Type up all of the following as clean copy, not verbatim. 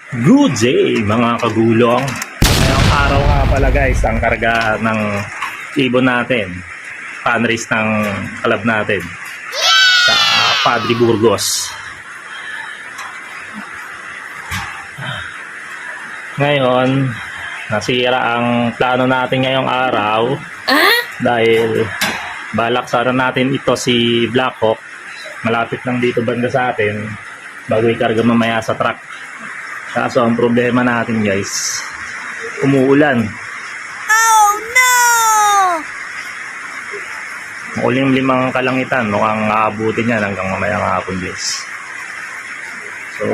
Good day mga kagulong. Ngayong araw nga pala guys, ang karga ng ibon natin, fundraise ng club natin sa Padre Burgos. Ngayon, nasira ang plano natin ngayong araw dahil balak sana natin ito si Black Hawk, malapit lang dito banda sa atin, bago ikarga mamaya sa truck. Kaso ang problema natin guys, umuulan. Oh no! Makulimlimang kalangitan, mukhang aabutin yan hanggang mamayang hapon guys. So,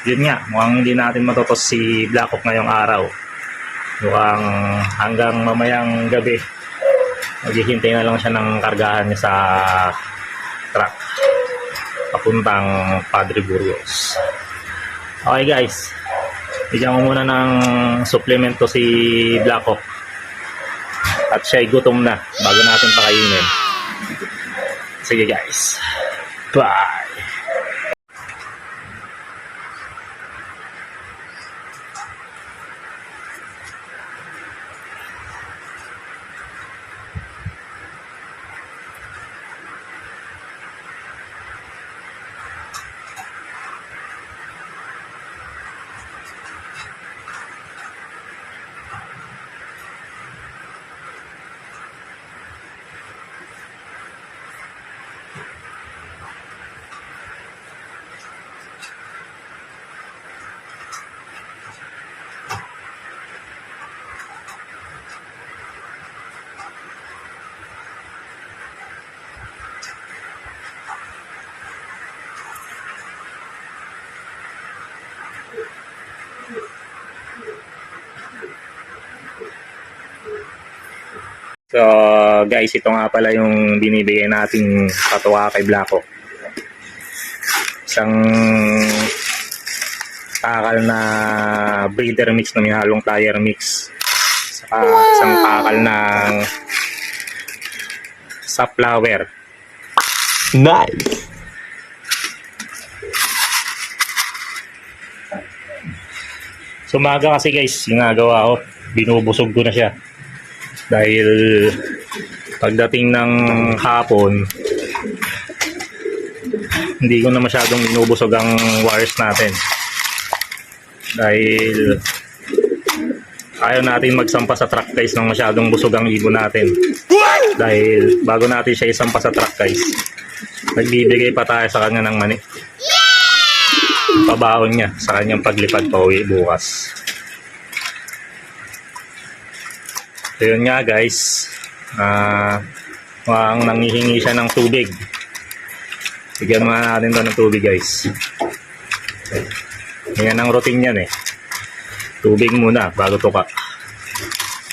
yun nga, mukhang hindi natin matutos si Black Hawk ngayong araw. Mukhang hanggang mamayang gabi, maghihintay na lang siya ng kargahan niya sa truck papuntang Padre Burgos. Okay guys, bigyan ko muna ng supplemento si Black Hawk at siya'y gutom na bago natin pakainin. Sige guys, bye! So guys, ito nga pala yung binibigay nating patuwa kay Black Hawk. Isang kakal na breeder mix na may halong tire mix. Saka isang kakal ng safflower. Nice! So umaga kasi guys, ginagawa ko, binubusog ko na siya. Dahil pagdating ng hapon, hindi ko na masyadong binubusog ang wires natin. Dahil ayaw natin magsampa sa truck guys ng masyadong busog ang ibon natin. Dahil bago natin siya isampa sa truck guys, nagbibigay pa tayo sa kanya ng mani. Pabaon niya sa kanyang paglipad pa uwi bukas. So yun nga guys, mukhang nangihingi siya ng tubig. Bigyan mo natin ito ng tubig guys. Yan ang routine yan eh. Tubig muna bago tuka.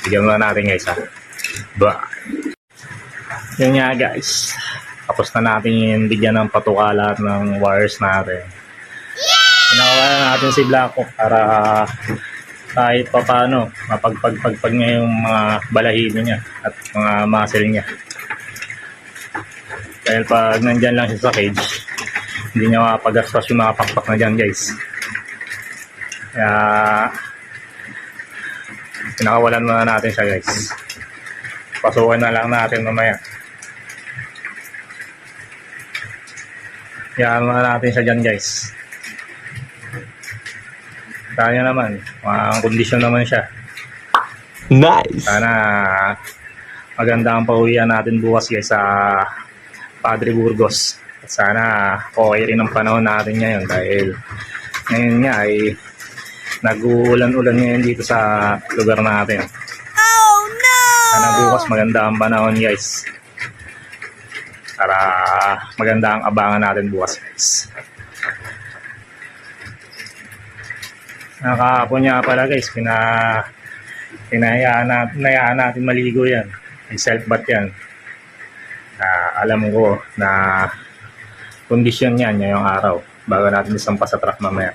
Bigyan mo natin guys ha. Bye! Yun nga guys, tapos na natin bigyan ng patuka lahat ng wires natin. Pinakawalan natin si Black Hawk para kahit pa paano mapagpagpagpag niya yung mga balahibo niya at mga muscle niya. Dahil pag nandyan lang siya sa cage, hindi niya makapagastos yung mga pakpak na dyan guys. Kaya pinakawalan muna natin siya guys. Pasukan na lang natin mamaya. Kaya muna natin siya dyan guys. Kaya naman, ang kondisyon naman siya. Nice! Sana maganda ang pauwian natin bukas guys sa Padre Burgos. At sana okay rin ang panahon natin ngayon dahil ngayon nga ay nag-uulan-ulan ngayon dito sa lugar natin. Oh no! Sana bukas maganda ang panahon guys. Para maganda ang abangan natin bukas guys. Nakahapon niya pala guys, pinahayaan natin maligo yan. May self-bath yan. Alam ko na kondisyon yan ngayong araw bago natin isampa sa truck mamaya.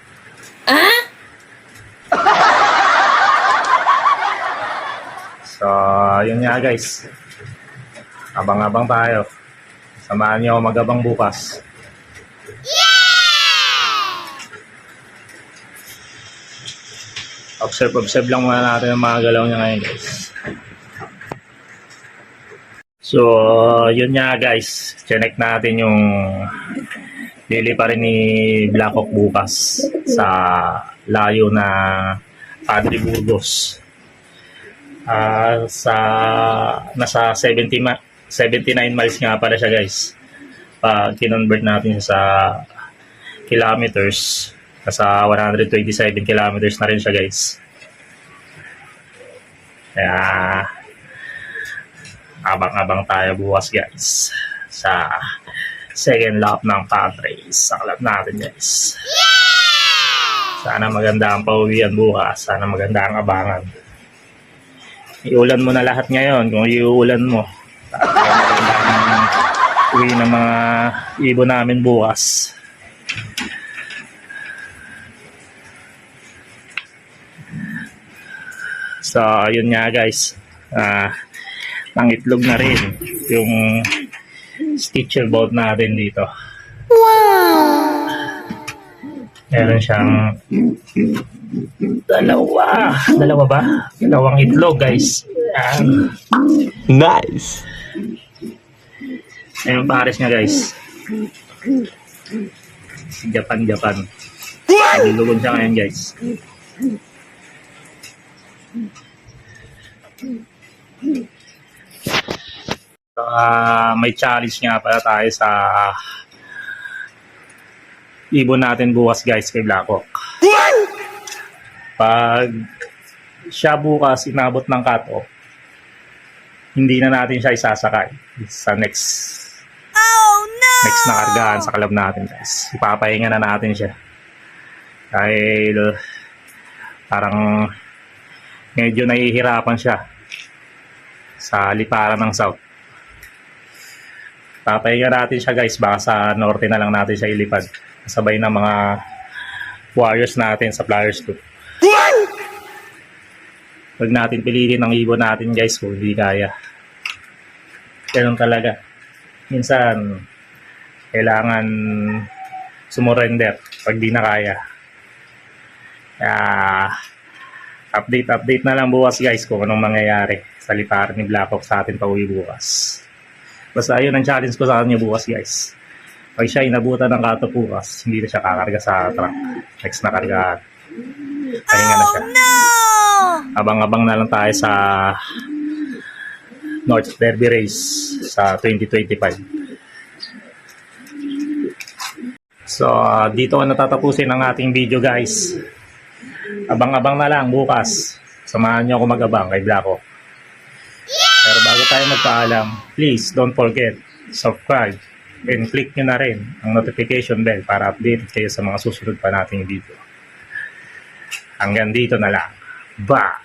So, yun nga guys. Abang-abang tayo. Samahan niyo magabang bukas. Observe lang muna natin ang mga galaw niya ngayon guys. So, yun nga guys. Check natin yung lili pa rin ni Blackhawk bukas sa layo na Padre Burgos. Nasa 79 miles nga pala siya guys. Pag kinonvert natin siya sa kilometers, nasa 127 kilometers na rin siya guys. Kaya abang-abang tayo bukas guys sa second lap ng Padres. Saklap natin guys. Sana maganda ang pauwian bukas. Sana maganda ang abangan. Iulan mo na lahat ngayon kung iuulan mo. Maganda ang uwi ng mga ibon namin bukas. So, yun nga guys. Nangitlog na rin yung stitcher boat natin dito. Wow! Meron siyang dalawa ba? Dalawang itlog guys. Yan. Nice. Ayun pares niya guys. Japan. Nilulugod siya ngayon guys. May challenge nga pala tayo sa ibon natin bukas guys kay Blackhawk. Pag siya bukas inabot ng cut-off, hindi na natin siya isasakay sa next na kargahan sa club natin guys. Ipapahinga na natin siya. Dahil parang medyo nahihirapan siya sa liparan ng south. Papahinga natin siya guys, baka sa norte na lang natin siya ilipad. Sabay ng mga warriors natin sa Flyers Group. Huwag natin pilitin ang ibon natin guys kung hindi kaya. Ganun talaga. Minsan, kailangan sumurrender pag di na kaya. Update na lang bukas guys kung anong mangyayari sa liparan ni Blackhawk sa atin pauwi bukas. Basta ayun ang challenge ko sa kanya bukas guys. Pag siya inabutan ng cut-off bukas, hindi na siya kakarga sa truck. Next na kargahan. Pahinga na siya. Abang-abang na lang tayo sa North Derby Race sa 2025. So, dito ko natatapusin ang ating video guys. Abang-abang na lang bukas. Samahan niyo ako mag-abang kay Blackhawk. Pero bago tayo magpaalam, please don't forget, subscribe and click nyo na rin ang notification bell para updated kayo sa mga susunod pa nating video. Hanggang dito na lang. Bye!